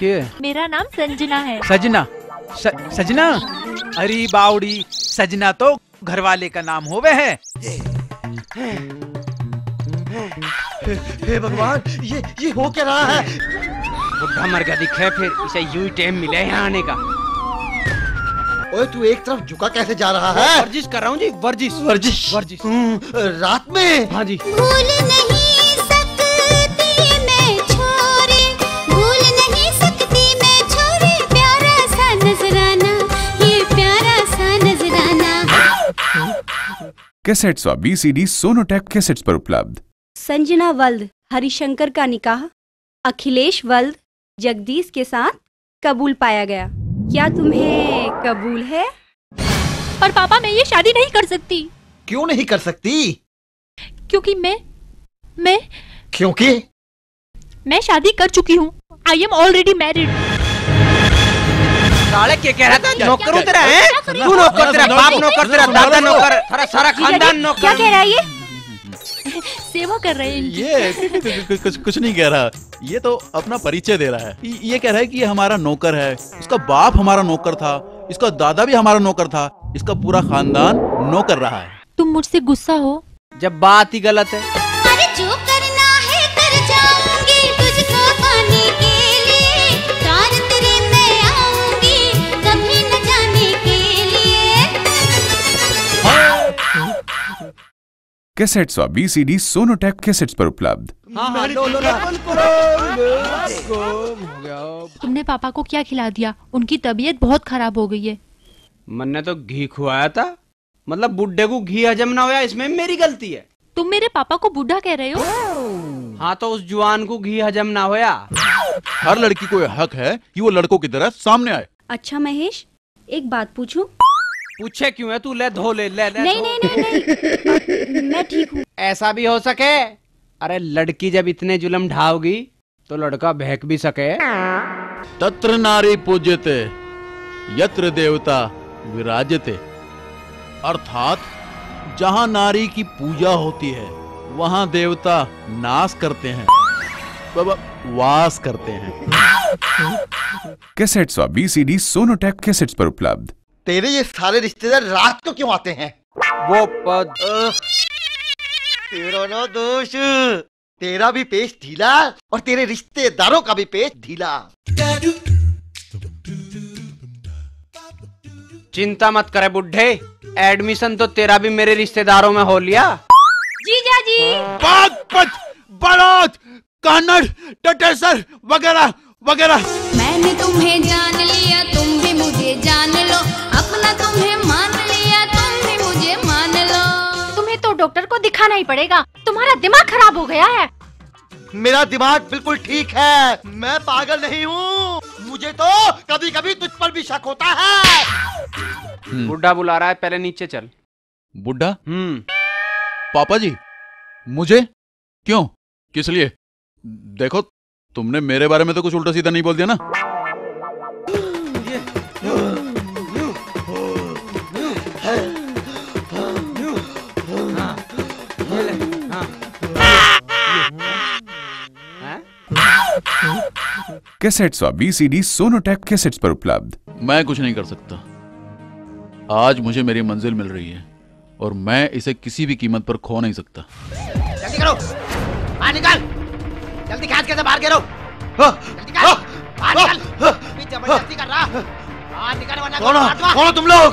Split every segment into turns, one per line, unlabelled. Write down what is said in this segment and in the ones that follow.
के?
मेरा नाम संजना है।
सजना? सजना? अरे बावड़ी, सजना तो घरवाले का नाम होवे है।
हे भगवान, ये हो क्या रहा है?
बुढ़ा मर गया दिखे, फिर इसे यूं ही टाइम मिले यहाँ आने का।
ओए तू एक तरफ झुका कैसे जा रहा है?
वर्जिश कर रहा हूँ जी, वर्जिश।
वर्जिश?
वर्जिश।
रात में?
हाँ जी।
भूल नहीं सकती मैं छोरे, भूल नहीं सकती मैं छोरे, प्यारा सा नजराना, ये प्यारा सा नजराना।
कैसेट्स व VCD सोनोटेप कैसेट्स पर उपलब्ध।
संजना वल्द हरिशंकर का निकाह अखिलेश वल्द जगदीश के साथ कबूल पाया गया। क्या तुम्हें कबूल है?
पर पापा, मैं ये शादी नहीं कर सकती।
क्यों नहीं कर सकती?
क्योंकि मैं
क्योंकि
मैं शादी कर चुकी हूँ। I am already married.
साले क्या कह रहा था? नौकर तेरा है? तू नौकर, तेरा बाप नौकर, तेरा दादा नौकर, तेरा सारा खानदान नौकर।
क्या कह रहा है ये?
सेवा कर रहे हैं।
ये कुछ नहीं कह रहा, ये तो अपना परिचय दे रहा है। ये कह रहा है कि ये हमारा नौकर है, इसका बाप हमारा नौकर था, इसका दादा भी हमारा नौकर था, इसका पूरा खानदान नौकर रहा है।
तुम मुझसे गुस्सा हो?
जब बात ही गलत है।
अरे जो करना है कर जाऊंगी तुझको पाने के लिए, प्यार तेरे मैं आऊंगी कभी न जाने के लिए।
कैसेट्स व VCD सोनोटेप कैसेट्स पर उपलब्ध।
हाँ, लो।
तुमने पापा को क्या खिला दिया? उनकी तबीयत बहुत खराब हो गई है।
मैंने तो घी खुआया था, मतलब बुड्ढे को घी हजम ना होया, इसमें मेरी गलती है।
तुम मेरे पापा को बूढ़ा कह रहे हो?
हाँ, तो उस जुआन को घी हजम ना होया।
हर लड़की को यह हक है कि वो लड़कों की तरह सामने आए।
अच्छा महेश, एक बात पूछूं?
पूछे क्यों है तू? ले धो ले।
नहीं, मैं ठीक हूँ।
ऐसा भी हो सके? अरे लड़की जब इतने जुल्म ढाओगी तो लड़का बहक भी सके।
तत्र नारी पूज्यते यत्र देवता विराजते, अर्थात जहाँ नारी की पूजा होती है वहाँ देवता नाश करते हैं, वास करते हैं।
कैसेट्स व VCD सोनोटेप कैसेट्स पर उपलब्ध।
तेरे ये सारे रिश्तेदार रात को क्यों आते हैं?
वो पद
तेरा ना दोष, तेरा भी पेश ढीला और तेरे रिश्तेदारों का भी पेश ढीला।
चिंता मत करे बुड्ढे, एडमिशन तो तेरा भी मेरे रिश्तेदारों में हो लिया।
जीजा जी।
बारात, कन्नड़, टटेसर वगैरह वगैरह।
मैंने तुम्हें जान लिया, तुम भी मुझे जान लो, अपना तुम्हें मान लिया, तुम भी मुझे मान लो।
तुम्हें तो डॉक्टर को दिखाना ही पड़ेगा, तुम्हारा दिमाग खराब हो गया है।
मेरा दिमाग बिल्कुल ठीक है, मैं पागल नहीं हूँ। मुझे तो कभी कभी तुझ पर भी शक होता है।
बुड्ढा बुला रहा है, पहले नीचे चल।
बुड्ढा? पापा जी, मुझे क्यों? किस लिए? देखो, तुमने मेरे बारे में तो कुछ उल्टा सीधा नहीं बोल दिया ना?
कैसेट्स व VCD सोनोटेप कैसेट्स पर उपलब्ध।
मैं कुछ नहीं कर सकता। आज मुझे मेरी मंजिल मिल रही है और मैं इसे किसी भी कीमत पर खो नहीं सकता।
जल्दी करो, बाहर निकाल, जल्दी खींच के बाहर गिरो। जल्दी कर, बाहर निकल। जबरदस्ती कर रहा, बाहर निकल वरना कौन हो तुम लोग?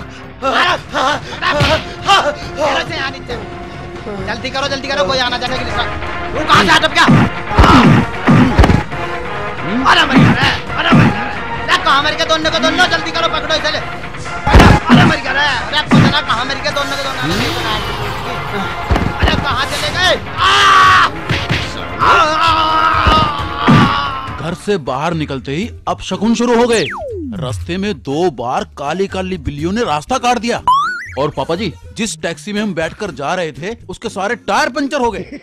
जल्दी करो, कोई आना जाने की तू कहाँ से अटक गया? अरे मर गया, कहाँ मर गया? दोनों जल्दी करो, पकड़ो इसे। अरे मर गया, अरे पता कहाँ मर गया? दोनों अरे कहाँ चले गए?
घर से बाहर निकलते ही अब शकुन शुरू हो गए। रास्ते में 2 बार काली काली बिल्लियों ने रास्ता काट दिया और पापा जी, जिस टैक्सी में हम बैठकर जा रहे थे उसके सारे टायर पंचर हो गए।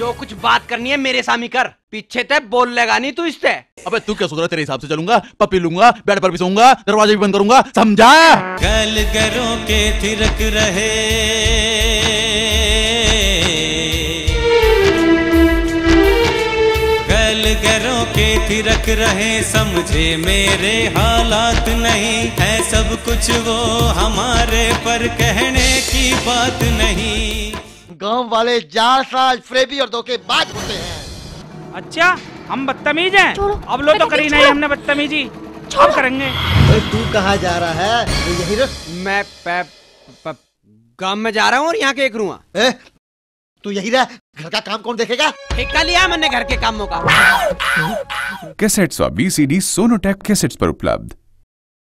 जो कुछ बात करनी है मेरे सामी कर, पीछे ते बोल लेगा नहीं तू इससे।
अबे तू क्या सोच रहा है? तेरे हिसाब से चलूंगा, पप्पी लूंगा, बेड पर भी सोऊंगा, दरवाजे भी बंद करूंगा, समझा?
गल गरों के थिरक रहे, गल गरों के थिरक रहे, समझे मेरे हालात नहीं है सब कुछ वो हमारे, पर कहने की बात नहीं।
गांव वाले जालसाज, फ्रेबी और धोखेबाज होते हैं।
अच्छा हम बदतमीज हैं? अब लो तो करी नहीं हमने बदतमीजी, अब करेंगे।
तू कहाँ जा रहा है? तो यही रह।
मैं गांव में जा रहा हूँ और यहाँ के एक रुआ।
तू यही रह, घर का काम कौन देखेगा?
ठेका लिया मैंने घर के कामों का।
कैसेट्स व VCD सोनोटेक कैसेट्स पर उपलब्ध।